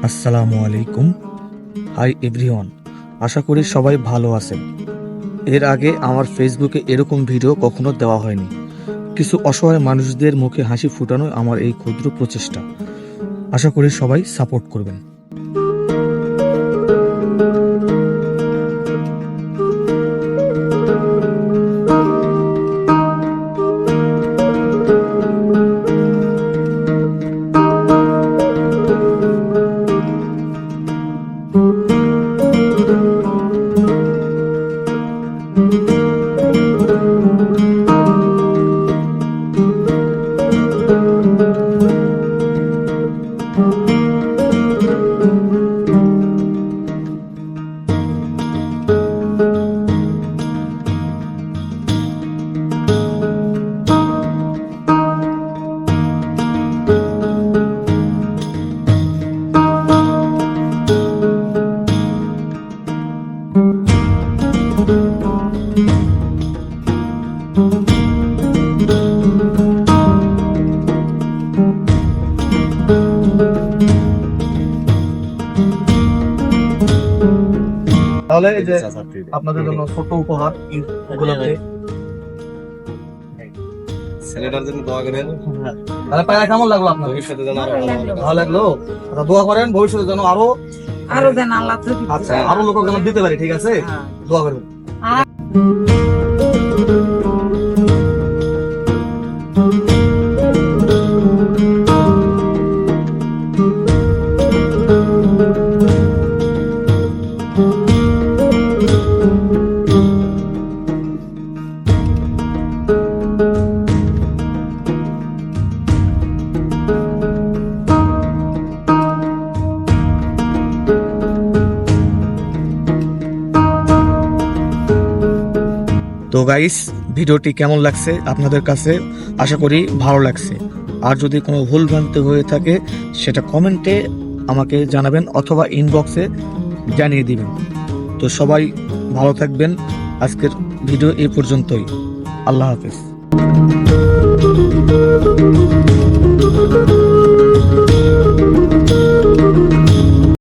আসসালামু আলাইকুম। Hi everyone, আশা করি সবাই ভালো আছেন। এর আগে আমার ফেসবুকে এরকম ভিডিও কখনো দেওয়া হয়নি। কিছু অসহায় মানুষদের মুখে হাসি ফোটানো আমার এই ক্ষুদ্র প্রচেষ্টা। আশা করি সবাই সাপোর্ট করবেন। তাহলে এই যে আপনাদের জন্য ছোট উপহার এগুলোতে ছেলেটার জন্য দোয়া করেন। তাহলে পায়রা কেমন লাগলো আপনার? ভবিষ্যতে যেন আরো ভালো লাগলো? আচ্ছা, দোয়া করেন ভবিষ্যতে যেন আরো দেন আল্লাহ তো দিতে আচ্ছা আরো লোক যেন দিতে পারি, ঠিক আছে? দোয়া করবেন। তো গাইস, ভিডিওটি কেমন লাগছে আপনাদের কাছে? আশা করি ভালো লাগছে। আর যদি কোনো ভুল ভ্রান্তি হয়ে থাকে সেটা কমেন্টে আমাকে জানাবেন অথবা ইনবক্সে জানিয়ে দিবেন। তো সবাই ভালো থাকবেন। আজকের ভিডিও এই পর্যন্তই। আল্লাহ হাফেজ।